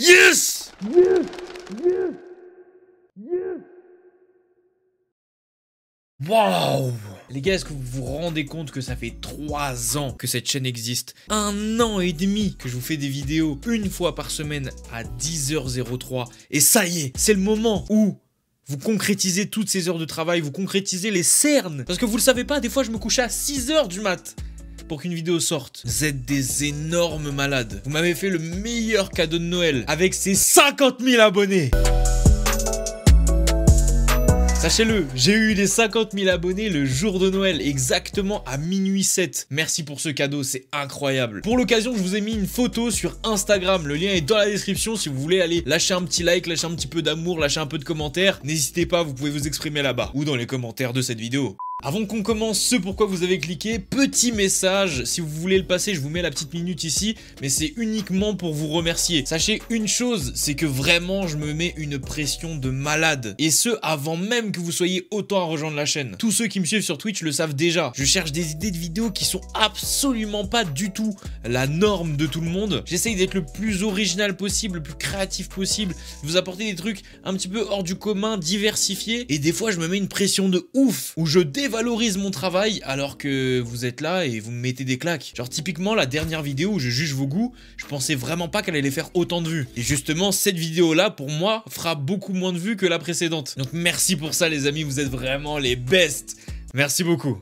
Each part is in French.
Yes! Waouh! Les gars, est-ce que vous vous rendez compte que ça fait 3 ans que cette chaîne existe? 1 an et demi que je vous fais des vidéos une fois par semaine à 10h03. Et ça y est, c'est le moment où vous concrétisez toutes ces heures de travail, vous concrétisez les cernes. Parce que vous le savez pas, des fois je me couchais à 6h du mat pour qu'une vidéo sorte. Vous êtes des énormes malades. Vous m'avez fait le meilleur cadeau de Noël avec ces 50 000 abonnés. Sachez-le, j'ai eu les 50 000 abonnés le jour de Noël, exactement à minuit 7. Merci pour ce cadeau, c'est incroyable. Pour l'occasion, je vous ai mis une photo sur Instagram. Le lien est dans la description si vous voulez aller lâcher un petit like, lâcher un petit peu d'amour, lâcher un peu de commentaires. N'hésitez pas, vous pouvez vous exprimer là-bas ou dans les commentaires de cette vidéo. Avant qu'on commence ce pourquoi vous avez cliqué, petit message, si vous voulez le passer, je vous mets la petite minute ici, mais c'est uniquement pour vous remercier. Sachez une chose, c'est que vraiment je me mets une pression de malade. Et ce, avant même que vous soyez autant à rejoindre la chaîne. Tous ceux qui me suivent sur Twitch le savent déjà. Je cherche des idées de vidéos qui sont absolument pas du tout la norme de tout le monde. J'essaye d'être le plus original possible, le plus créatif possible, de vous apporter des trucs un petit peu hors du commun, diversifiés. Et des fois, je me mets une pression de ouf, où je valorise mon travail alors que vous êtes là et vous me mettez des claques. Genre typiquement la dernière vidéo où je juge vos goûts, je pensais vraiment pas qu'elle allait faire autant de vues. Et justement cette vidéo là pour moi fera beaucoup moins de vues que la précédente. Donc merci pour ça les amis, vous êtes vraiment les best. Merci beaucoup.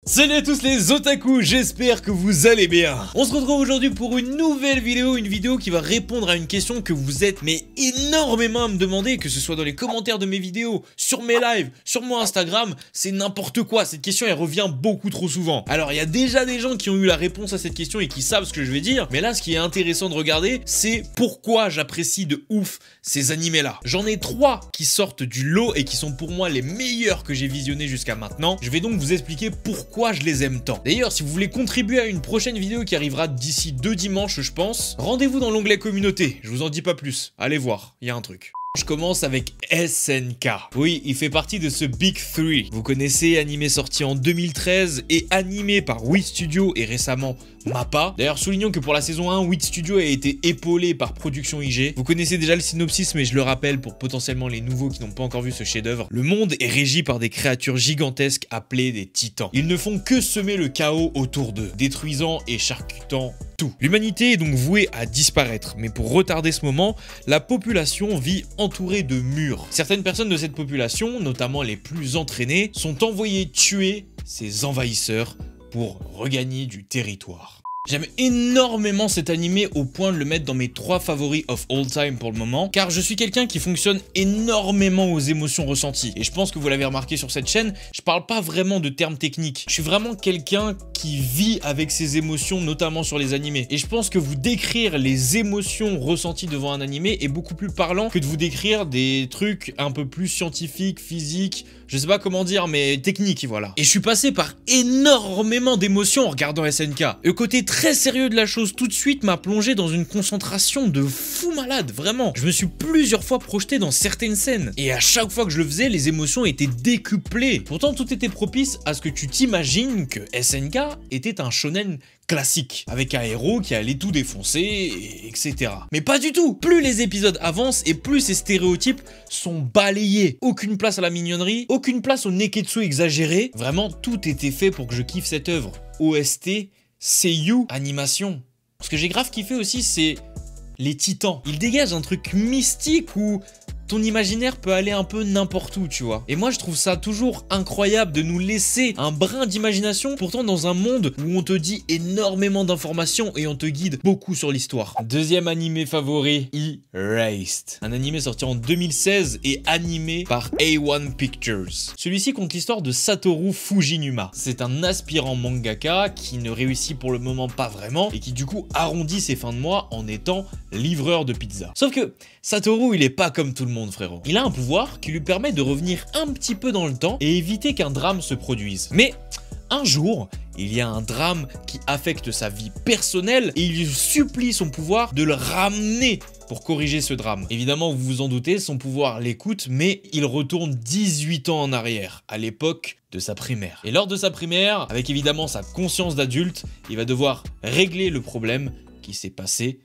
Salut à tous les otaku, j'espère que vous allez bien. On se retrouve aujourd'hui pour une nouvelle vidéo, une vidéo qui va répondre à une question que vous êtes mais énormément à me demander, que ce soit dans les commentaires de mes vidéos, sur mes lives, sur mon Instagram, c'est n'importe quoi. Cette question elle revient beaucoup trop souvent. Alors il y a déjà des gens qui ont eu la réponse à cette question et qui savent ce que je vais dire, mais là ce qui est intéressant de regarder, c'est pourquoi j'apprécie de ouf ces animés là. J'en ai 3 qui sortent du lot et qui sont pour moi les meilleurs que j'ai visionnés jusqu'à maintenant. Je vais donc vous expliquer pourquoi je les aime tant. D'ailleurs, si vous voulez contribuer à une prochaine vidéo qui arrivera d'ici 2 dimanches, je pense, rendez-vous dans l'onglet communauté. Je vous en dis pas plus. Allez voir, il y a un truc. Je commence avec SNK. Oui, il fait partie de ce Big 3. Vous connaissez, animé sorti en 2013 et animé par Wit Studio et récemment Mappa. D'ailleurs, soulignons que pour la saison 1, Wit Studio a été épaulé par Production IG. Vous connaissez déjà le synopsis, mais je le rappelle pour potentiellement les nouveaux qui n'ont pas encore vu ce chef-d'œuvre. Le monde est régi par des créatures gigantesques appelées des titans. Ils ne font que semer le chaos autour d'eux, détruisant et charcutant tout. L'humanité est donc vouée à disparaître, mais pour retarder ce moment, la population vit entourée de murs. Certaines personnes de cette population, notamment les plus entraînées, sont envoyées tuer ces envahisseurs pour regagner du territoire. J'aime énormément cet animé au point de le mettre dans mes 3 favoris of all time pour le moment, car je suis quelqu'un qui fonctionne énormément aux émotions ressenties. Et je pense que vous l'avez remarqué sur cette chaîne, je parle pas vraiment de termes techniques. Je suis vraiment quelqu'un qui vit avec ses émotions, notamment sur les animés. Et je pense que vous décrire les émotions ressenties devant un animé est beaucoup plus parlant que de vous décrire des trucs un peu plus scientifiques, physiques, je sais pas comment dire, mais techniques, voilà. Et je suis passé par énormément d'émotions en regardant SNK. Le côté très sérieux de la chose tout de suite m'a plongé dans une concentration de fou malade, vraiment. Je me suis plusieurs fois projeté dans certaines scènes. Et à chaque fois que je le faisais, les émotions étaient décuplées. Pourtant, tout était propice à ce que tu t'imagines que SNK était un shonen classique, avec un héros qui allait tout défoncer, etc. Mais pas du tout. Plus les épisodes avancent et plus ces stéréotypes sont balayés. Aucune place à la mignonnerie, aucune place au neketsu exagéré. Vraiment, tout était fait pour que je kiffe cette œuvre. OST, seiyuu, animation. Ce que j'ai grave kiffé aussi, c'est les titans. Ils dégagent un truc mystique où ton imaginaire peut aller un peu n'importe où, tu vois. Et moi, je trouve ça toujours incroyable de nous laisser un brin d'imagination, pourtant dans un monde où on te dit énormément d'informations et on te guide beaucoup sur l'histoire. Deuxième animé favori, Erased. Un animé sorti en 2016 et animé par A1 Pictures. Celui-ci compte l'histoire de Satoru Fujinuma. C'est un aspirant mangaka qui ne réussit pour le moment pas vraiment et qui du coup arrondit ses fins de mois en étant livreur de pizza. Sauf que Satoru, il est pas comme tout le monde, frérot. Il a un pouvoir qui lui permet de revenir un petit peu dans le temps et éviter qu'un drame se produise. Mais un jour, il y a un drame qui affecte sa vie personnelle et il supplie son pouvoir de le ramener pour corriger ce drame. Évidemment, vous vous en doutez, son pouvoir l'écoute, mais il retourne 18 ans en arrière, à l'époque de sa primaire. Et lors de sa primaire, avec évidemment sa conscience d'adulte, il va devoir régler le problème qui s'est passé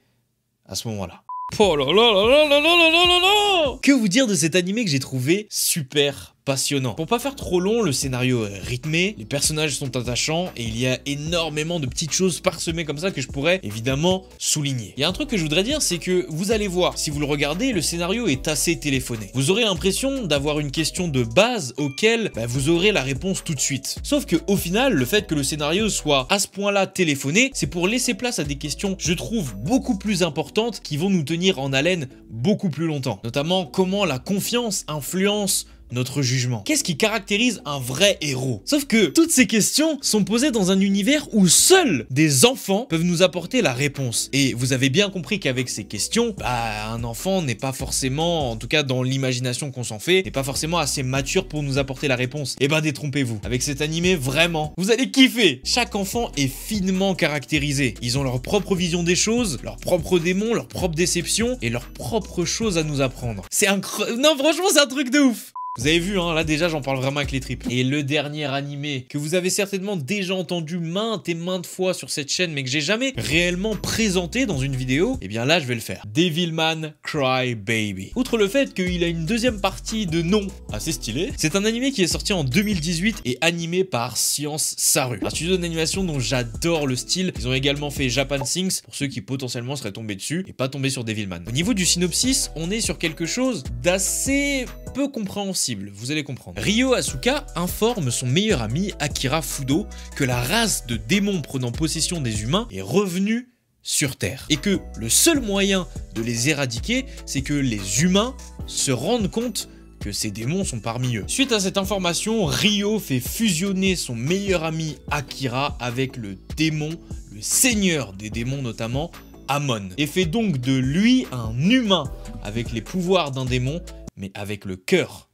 à ce moment-là. Oh là là là là là là là là là. Que vous dire de cet animé que j'ai trouvé super passionnant. Pour pas faire trop long, le scénario est rythmé, les personnages sont attachants et il y a énormément de petites choses parsemées comme ça que je pourrais évidemment souligner. Il y a un truc que je voudrais dire, c'est que vous allez voir, si vous le regardez, le scénario est assez téléphoné. Vous aurez l'impression d'avoir une question de base auquel vous aurez la réponse tout de suite. Sauf que au final, le fait que le scénario soit à ce point-là téléphoné, c'est pour laisser place à des questions, je trouve, beaucoup plus importantes qui vont nous tenir en haleine beaucoup plus longtemps. Notamment comment la confiance influence notre jugement. Qu'est-ce qui caractérise un vrai héros? Sauf que toutes ces questions sont posées dans un univers où seuls des enfants peuvent nous apporter la réponse. Et vous avez bien compris qu'avec ces questions, un enfant n'est pas forcément, en tout cas dans l'imagination qu'on s'en fait, n'est pas forcément assez mature pour nous apporter la réponse. Et détrompez-vous. Avec cet animé, vraiment, vous allez kiffer. Chaque enfant est finement caractérisé. Ils ont leur propre vision des choses, leurs propres démons, leurs propres déceptions et leurs propres choses à nous apprendre. C'est incroyable. Non, franchement, c'est un truc de ouf. Vous avez vu, hein, là déjà j'en parle vraiment avec les tripes. Et le dernier animé que vous avez certainement déjà entendu maintes et maintes fois sur cette chaîne mais que j'ai jamais réellement présenté dans une vidéo, et bien là je vais le faire. Devilman Crybaby. Outre le fait qu'il a une deuxième partie de nom assez stylé, c'est un animé qui est sorti en 2018 et animé par Science Saru. Un studio d'animation dont j'adore le style. Ils ont également fait Japan Things pour ceux qui potentiellement seraient tombés dessus et pas tombés sur Devilman. Au niveau du synopsis, on est sur quelque chose d'assez peu compréhensible, vous allez comprendre. Ryo Asuka informe son meilleur ami Akira Fudo que la race de démons prenant possession des humains est revenue sur Terre et que le seul moyen de les éradiquer, c'est que les humains se rendent compte que ces démons sont parmi eux. Suite à cette information, Ryo fait fusionner son meilleur ami Akira avec le démon, le seigneur des démons notamment, Amon, et fait donc de lui un humain avec les pouvoirs d'un démon mais avec le cœur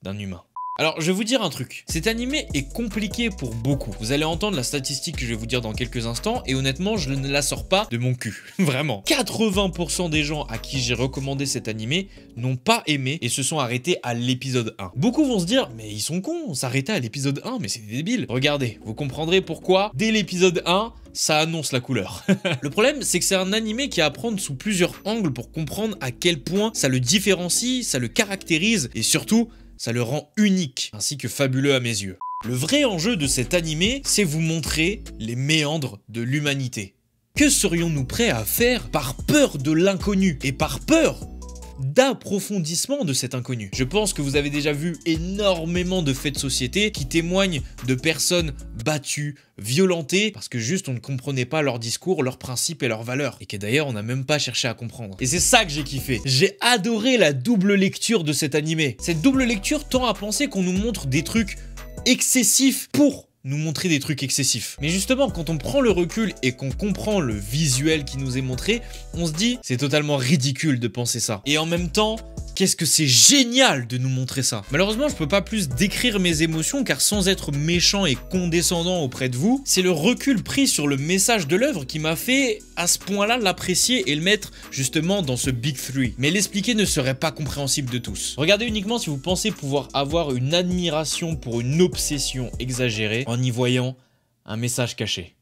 d'un humain. Alors, je vais vous dire un truc. Cet animé est compliqué pour beaucoup. Vous allez entendre la statistique que je vais vous dire dans quelques instants et honnêtement, je ne la sors pas de mon cul. Vraiment. 80% des gens à qui j'ai recommandé cet animé n'ont pas aimé et se sont arrêtés à l'épisode 1. Beaucoup vont se dire, mais ils sont cons, s'arrêter à l'épisode 1, mais c'est débile. Regardez, vous comprendrez pourquoi, dès l'épisode 1, ça annonce la couleur. Le problème, c'est que c'est un animé qui a à prendre sous plusieurs angles pour comprendre à quel point ça le différencie, ça le caractérise et surtout, ça le rend unique, ainsi que fabuleux à mes yeux. Le vrai enjeu de cet animé, c'est vous montrer les méandres de l'humanité. Que serions-nous prêts à faire par peur de l'inconnu et par peur d'approfondissement de cet inconnu? Je pense que vous avez déjà vu énormément de faits de société qui témoignent de personnes battues, violentées, parce que juste on ne comprenait pas leur discours, leurs principes et leurs valeurs, et que d'ailleurs on n'a même pas cherché à comprendre. Et c'est ça que j'ai kiffé. J'ai adoré la double lecture de cet animé. Cette double lecture tend à penser qu'on nous montre des trucs excessifs pour nous montrer des trucs excessifs. Mais justement, quand on prend le recul et qu'on comprend le visuel qui nous est montré, on se dit, c'est totalement ridicule de penser ça. Et en même temps, qu'est-ce que c'est génial de nous montrer ça. Malheureusement, je peux pas plus décrire mes émotions car sans être méchant et condescendant auprès de vous, c'est le recul pris sur le message de l'œuvre qui m'a fait à ce point-là l'apprécier et le mettre justement dans ce Big 3. Mais l'expliquer ne serait pas compréhensible de tous. Regardez uniquement si vous pensez pouvoir avoir une admiration pour une obsession exagérée en y voyant un message caché.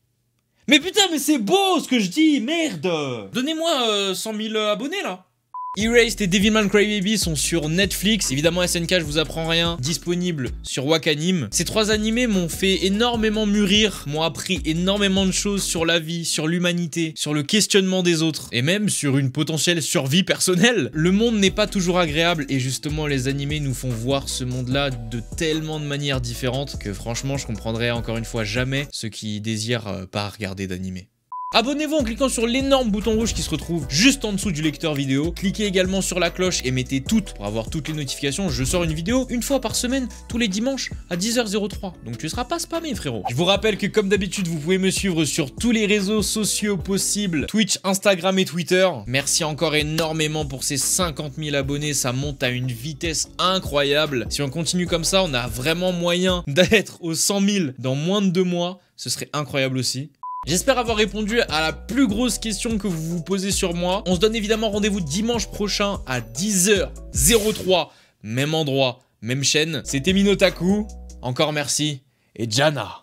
Mais putain, mais c'est beau ce que je dis, merde! Donnez-moi 100 000 abonnés là! Erased et Devilman Crybaby sont sur Netflix. Évidemment, SNK, je vous apprends rien. Disponible sur Wakanim. Ces trois animés m'ont fait énormément mûrir, m'ont appris énormément de choses sur la vie, sur l'humanité, sur le questionnement des autres, et même sur une potentielle survie personnelle. Le monde n'est pas toujours agréable, et justement, les animés nous font voir ce monde-là de tellement de manières différentes que franchement, je comprendrai encore une fois jamais ceux qui désirent pas regarder d'animés. Abonnez-vous en cliquant sur l'énorme bouton rouge qui se retrouve juste en dessous du lecteur vidéo. Cliquez également sur la cloche et mettez toutes pour avoir toutes les notifications. Je sors une vidéo une fois par semaine, tous les dimanches à 10h03. Donc tu ne seras pas spammé, frérot. Je vous rappelle que comme d'habitude, vous pouvez me suivre sur tous les réseaux sociaux possibles. Twitch, Instagram et Twitter. Merci encore énormément pour ces 50 000 abonnés. Ça monte à une vitesse incroyable. Si on continue comme ça, on a vraiment moyen d'être aux 100 000 dans moins de 2 mois. Ce serait incroyable aussi. J'espère avoir répondu à la plus grosse question que vous vous posez sur moi. On se donne évidemment rendez-vous dimanche prochain à 10h03, même endroit, même chaîne. C'était Minotaku, encore merci, et Jana.